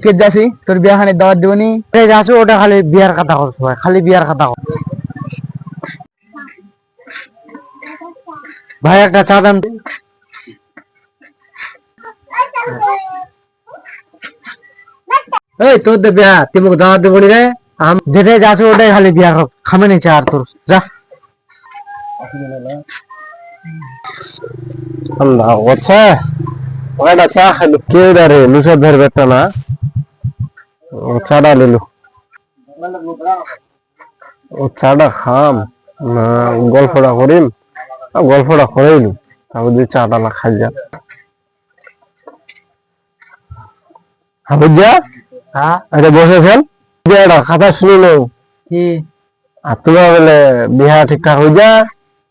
কে যাচ্ছি তোর বিয়া খানে দাওয়াত দিবনি যাচ্ছ ওটা খালি বিয়ার কথা কর সবাই খালি বিয়ার কথা কর ভাই একটা চা দাম এই তোর দে বিয়া তুই মুখ দাওয়াত দিবনি রে যেটাই যাচ্ছ ওটাই খালি বিয়া খামে নি চা আর তোর যা আল্লাহ আচ্ছা ওটা চা খাইলো কে রে লুসা ধর বেটা না ও চাটা নিল ও চাটা খাম না গল্পটা করিম গল্পটা করেইলু তারপর যদি চাটা না খাই যা হাবুজা হ্যাঁ আরে বসেছেন যে একটা কথা শুনিল কি আর তোমার বলে বিহা ঠিকঠাক হয়ে যা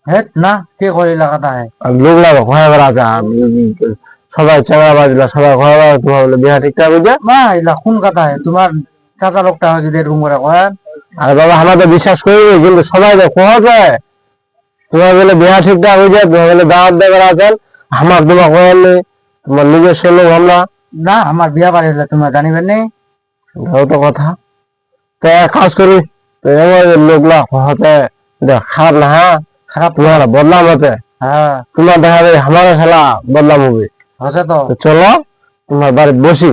হ্যাঁ না কে করিলা কথা হ্যাঁ লোক লাগো ঘরে বেড়া যা সবাই চাঙা বাজলা সবাই ঘরে বেড়া তোমার বলে বিহা ঠিকঠাক হয়ে যা না এলা কোন কথা হ্যাঁ তোমার চাচা লোকটা যদি রুম করে করেন আর বাবা আমার তো বিশ্বাস করি কিন্তু সবাই তো কোয়া যায় তোমার বলে বিহা ঠিকঠাক হয়ে যায় তোমার বলে দাওয়াত দেবার আছেন আমার তোমার কয়ার নেই তোমার নিজস্ব লোক আমরা না আমার বিয়া বাড়ি হলে তোমরা জানিবেন নি এটাও তো কথা তো এক কাজ করি তো এবার লোকলা হচ্ছে খারাপ না হ্যাঁ খারাপ তোমার বদনাম হতে হ্যাঁ তোমার দেখা যায় আমার খেলা বদনাম হবে হচ্ছে তো তো চলো তোমার বাড়ি বসি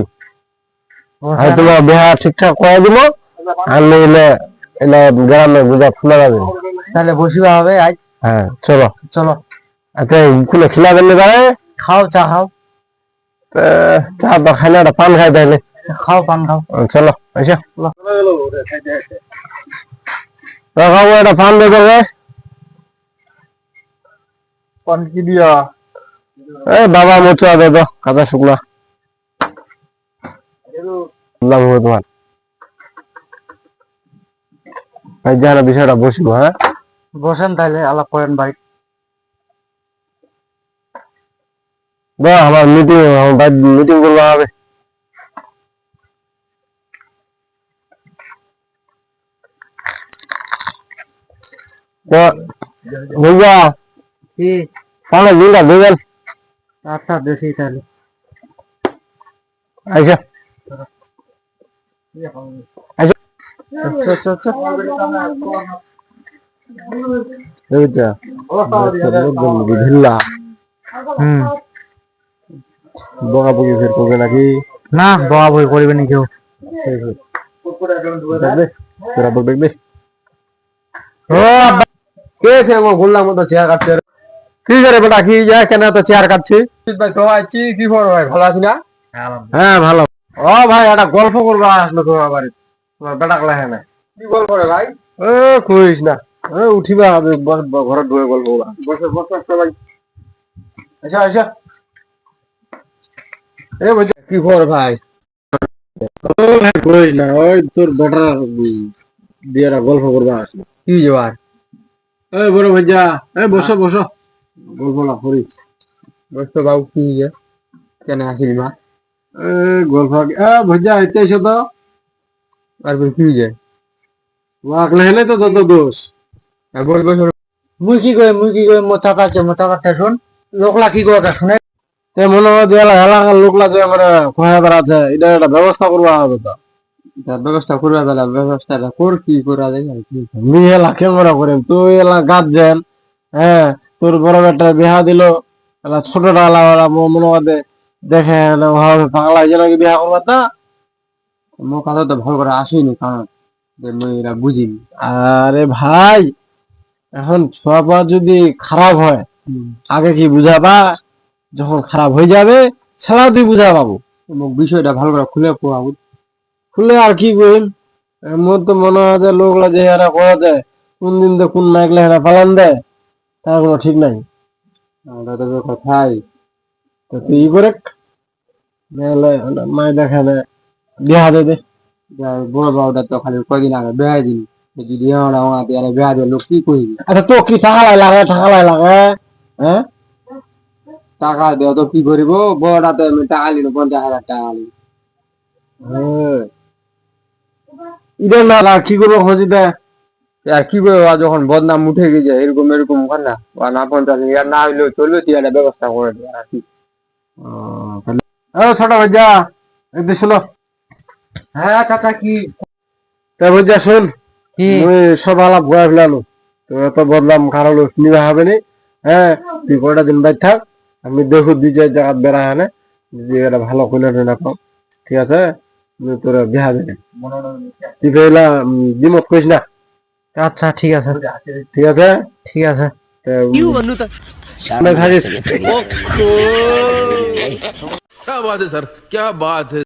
আর তোমার বিহা ঠিকঠাক করে দিব আর নইলে এলা গ্রামে বুঝা ফুলা যাবে তাহলে বসিবা হবে আজ হ্যাঁ চলো চলো আচ্ছা খুলে খিলা দিলে পারে খাও চা খাও চা তো খাই না পান খাই তাইলে খাও পান খাও চলো আচ্ছা খাবো একটা পান দেবো পান কি দিয়া এই বাবা মোচা দে তো কাঁচা শুকনা তোমার যারা বিষয়টা বসবো হ্যাঁ বসেন তাহলে আলাপ করেন ভাই আমার মিটিং মিটিং করবো হবে বুঝবা কি তাহলে দিনটা দেবেন আচ্ছা বেশি তাহলে আচ্ছা আচ্ছা আচ্ছা এইটা ঢিল্লা হুম বকাবকি ফের করবে নাকি না বকা বই করবে নি কেউ তোরা বক দেখবে ও কে সে আমার বললাম মতো চেয়ার কাটছে কি করে বেটা কি যায় কেন তো চেয়ার কাটছি ভাই তো আছি কি খবর ভাই ভালো আছি না হ্যাঁ ভালো ও ভাই একটা গল্প করবা আসলো তোমার বাড়ি তোমার বেটা কলা হ্যাঁ না কি গল্প রে ভাই ও কইস না উঠিবা হবে ঘরে ঢুকে গল্প বসে বসে ভাই আচ্ছা আচ্ছা এ বলছি কি খবর ভাই ও ভাই কইস না ওই তোর বেটা দিয়ে গল্প করবা আসলো কি যাবার এই বড় ভাইজা এই বসো বসো গল্প না করি বসতো বাবু কি কেন আসিল মা গল্প ভাইজা এতে এসো তো আর কি যায় ওয়াকলে হেলে তো তত দোষ বল বল মুই কি কই মো চাচা শুন লোকলা কি কয় শুনে তে মনে হয় যে এলাকার লোকলা যে আমার খোয়া আছে এটা একটা ব্যবস্থা করবা হবে তো ব্যবস্থা করবা বেলা ব্যবস্থাটা কর কি করা যায় মি এলা কেমরা করে তুই এলা গাছ যেন হ্যাঁ তোর বড় বেটা বিহা দিল এলা ছোটটা এলা মনে হয় দেখে ভাবে পাগলা হয়েছে নাকি বিহা করবা তা মো কথা তো ভালো করে আসেনি কারণ এরা বুঝিনি আরে ভাই এখন ছোঁয়া যদি খারাপ হয় আগে কি বুঝাবা যখন খারাপ হয়ে যাবে সেটা তুই বুঝা পাবো বিষয়টা ভালো করে খুলে পড়াবো খুলে আর কি কইম মোর তো মনে হয় যে লোকলা যে এরা করা দেয় কোন দিন তো কোন নাইকলে এরা পালান দেয় তার কোনো ঠিক নাই কথাই তো তুই করে মায় দেখে না বিহা দে বড় বাবুটা তো খালি কয়দিন আগে বেড়াই দিন যদি বেড়া দিয়ে লোক কি কইবি আচ্ছা তো কি টাকা লাগে হ্যাঁ টাকা দেওয়া তো কি করিব বড়টা তো আমি টাকা নিল 50,000 টাকা নিল ইদের না কি করবো খোঁজি দে আর কি করে যখন বদনাম উঠে গেছে এরকম এরকম ওখানে না বা না পঞ্চাশ ইয়ার না হইলেও চলবে তুই একটা ব্যবস্থা করে দে আর কি ছোট ভাই যা একটু শোনো হ্যাঁ চাচা কি তা বুঝা শোন কি মুই সব আলাপ ঘুরা ফেলালো তো এত বদনাম খারাপ নিবা হবে নি হ্যাঁ তুই কয়টা দিন বাইর থাক আমি দেখো দুই চার জায়গা বেড়া আনে যদি এটা ভালো করলে না পাও ঠিক আছে আমি তোর বিহা দেবে তুই ফেলা দিমত কইস না আচ্ছা ঠিক আছে ঠিক আছে ঠিক আছে তো, शर्म मैं आना खाली- चाहिए तेरी। क्या बात है सर क्या बात है